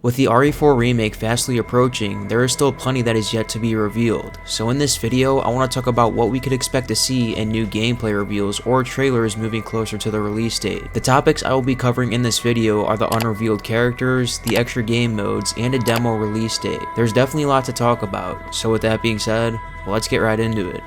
With the RE4 Remake fastly approaching, there is still plenty that is yet to be revealed, so in this video I want to talk about what we could expect to see in new gameplay reveals or trailers moving closer to the release date. The topics I will be covering in this video are the unrevealed characters, the extra game modes, and a demo release date. There's definitely a lot to talk about, so with that being said, let's get right into it.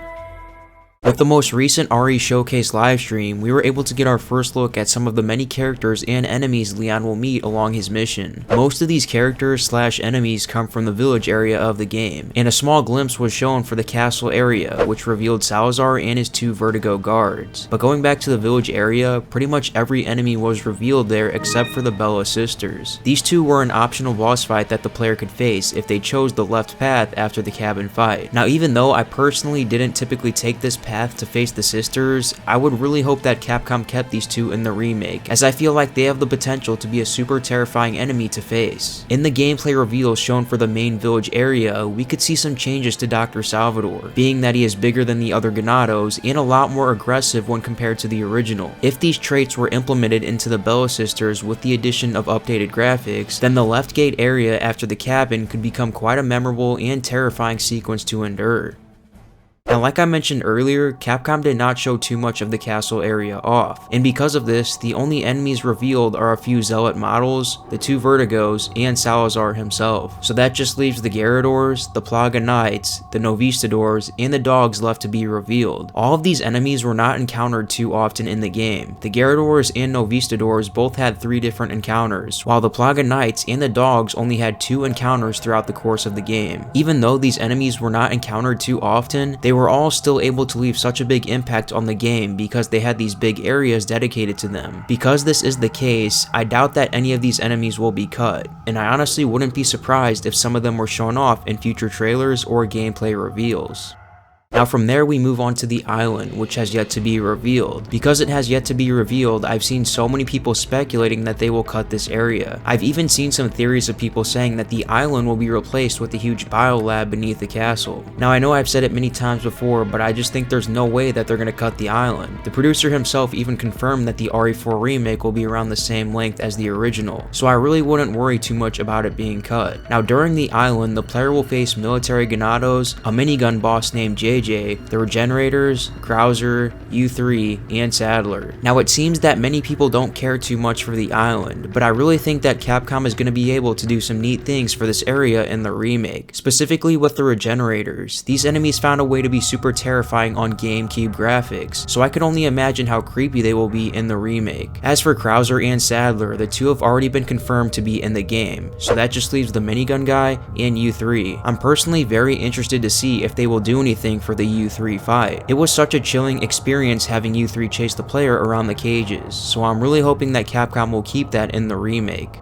With the most recent RE Showcase livestream, we were able to get our first look at some of the many characters and enemies Leon will meet along his mission. Most of these characters / enemies come from the village area of the game, and a small glimpse was shown for the castle area, which revealed Salazar and his 2 Vertigo guards. But going back to the village area, pretty much every enemy was revealed there except for the Bella sisters. These 2 were an optional boss fight that the player could face if they chose the left path after the cabin fight. Now even though I personally didn't typically take this path to face the sisters, I would really hope that Capcom kept these 2 in the remake, as I feel like they have the potential to be a super terrifying enemy to face. In the gameplay reveals shown for the main village area, we could see some changes to Dr. Salvador, being that he is bigger than the other Ganados and a lot more aggressive when compared to the original. If these traits were implemented into the Bella sisters with the addition of updated graphics, then the left gate area after the cabin could become quite a memorable and terrifying sequence to endure. Now, like I mentioned earlier, Capcom did not show too much of the castle area off, and because of this, the only enemies revealed are a few Zealot models, the 2 Vertigos, and Salazar himself. So that just leaves the Garradors, the Plaga Knights, the Novistadors, and the dogs left to be revealed. All of these enemies were not encountered too often in the game. The Garradors and Novistadors both had 3 different encounters, while the Plaga Knights and the dogs only had 2 encounters throughout the course of the game. Even though these enemies were not encountered too often, they were all still able to leave such a big impact on the game because they had these big areas dedicated to them. Because this is the case, I doubt that any of these enemies will be cut, and I honestly wouldn't be surprised if some of them were shown off in future trailers or gameplay reveals. Now from there we move on to the island, which has yet to be revealed. Because it has yet to be revealed, I've seen so many people speculating that they will cut this area. I've even seen some theories of people saying that the island will be replaced with the huge biolab beneath the castle. Now I know I've said it many times before, but I just think there's no way that they're gonna cut the island. The producer himself even confirmed that the RE4 Remake will be around the same length as the original, so I really wouldn't worry too much about it being cut. Now during the island, the player will face military Ganados, a minigun boss named JJ, the Regenerators, Krauser, U3, and Sadler. Now it seems that many people don't care too much for the island, but I really think that Capcom is going to be able to do some neat things for this area in the remake, specifically with the Regenerators. These enemies found a way to be super terrifying on GameCube graphics, so I could only imagine how creepy they will be in the remake. As for Krauser and Sadler, the 2 have already been confirmed to be in the game, so that just leaves the minigun guy and U3. I'm personally very interested to see if they will do anything for the U3 fight. It was such a chilling experience having U3 chase the player around the cages, so I'm really hoping that Capcom will keep that in the remake.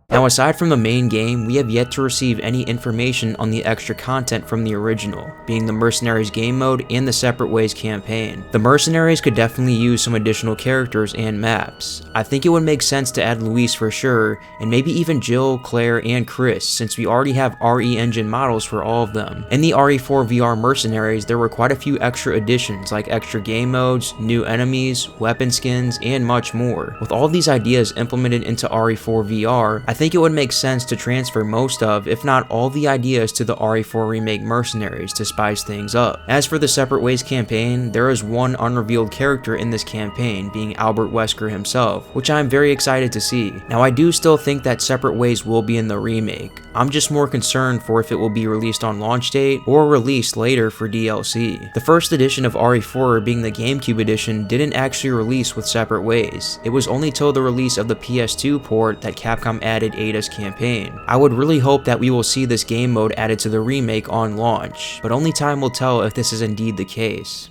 Now aside from the main game, we have yet to receive any information on the extra content from the original, being the Mercenaries game mode and the Separate Ways campaign. The Mercenaries could definitely use some additional characters and maps. I think it would make sense to add Luis for sure, and maybe even Jill, Claire, and Chris, since we already have RE engine models for all of them. In the RE4 VR Mercenaries, there were quite a few extra additions like extra game modes, new enemies, weapon skins, and much more. With all these ideas implemented into RE4 VR, I think it would make sense to transfer most of, if not all, the ideas to the RE4 Remake Mercenaries to spice things up. As for the Separate Ways campaign, there is one unrevealed character in this campaign, being Albert Wesker himself, which I am very excited to see. Now I do still think that Separate Ways will be in the remake. I'm just more concerned for if it will be released on launch date or released later for DLC. The first edition of RE4, being the GameCube edition, didn't actually release with Separate Ways. It was only till the release of the PS2 port that Capcom added Ada's campaign. I would really hope that we will see this game mode added to the remake on launch, but only time will tell if this is indeed the case.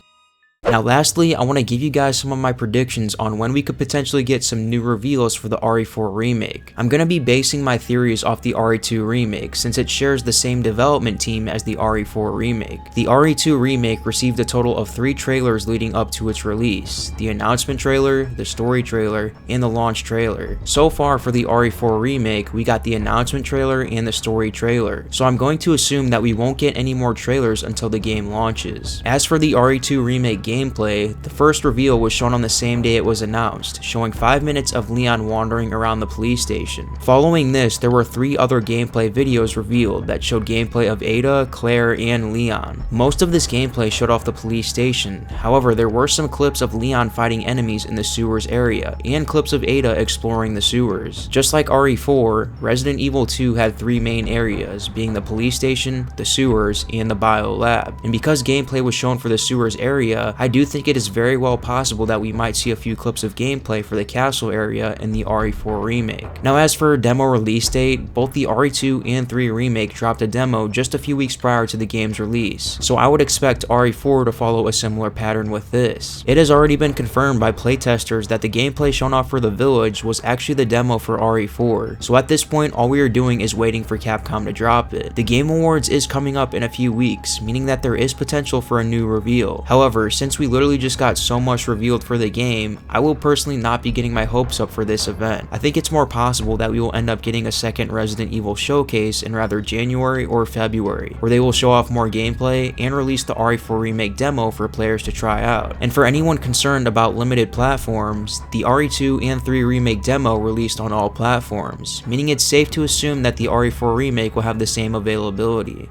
Now lastly, I want to give you guys some of my predictions on when we could potentially get some new reveals for the RE4 Remake. I'm going to be basing my theories off the RE2 Remake since it shares the same development team as the RE4 Remake. The RE2 Remake received a total of 3 trailers leading up to its release: the announcement trailer, the story trailer, and the launch trailer. So far for the RE4 Remake, we got the announcement trailer and the story trailer, so I'm going to assume that we won't get any more trailers until the game launches. As for the RE2 Remake game gameplay, the first reveal was shown on the same day it was announced, showing 5 minutes of Leon wandering around the police station. Following this, there were 3 other gameplay videos revealed that showed gameplay of Ada, Claire, and Leon. Most of this gameplay showed off the police station, however there were some clips of Leon fighting enemies in the sewers area, and clips of Ada exploring the sewers. Just like RE4, Resident Evil 2 had 3 main areas, being the police station, the sewers, and the bio lab. And because gameplay was shown for the sewers area, I do think it is very well possible that we might see a few clips of gameplay for the castle area in the RE4 Remake. Now as for a demo release date, both the RE2 and 3 Remake dropped a demo just a few weeks prior to the game's release, so I would expect RE4 to follow a similar pattern with this. It has already been confirmed by playtesters that the gameplay shown off for the village was actually the demo for RE4, so at this point all we are doing is waiting for Capcom to drop it. The Game Awards is coming up in a few weeks, meaning that there is potential for a new reveal. However, since we literally just got so much revealed for the game, I will personally not be getting my hopes up for this event. I think it's more possible that we will end up getting a second Resident Evil showcase in rather January or February, where they will show off more gameplay and release the RE4 Remake demo for players to try out. And for anyone concerned about limited platforms, the RE2 and 3 Remake demo released on all platforms, meaning it's safe to assume that the RE4 Remake will have the same availability.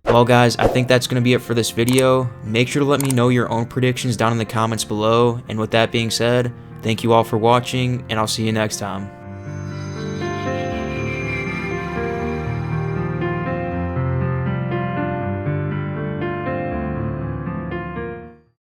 Well guys, I think that's going to be it for this video. Make sure to let me know your own predictions down in the comments below, and with that being said, thank you all for watching, and I'll see you next time.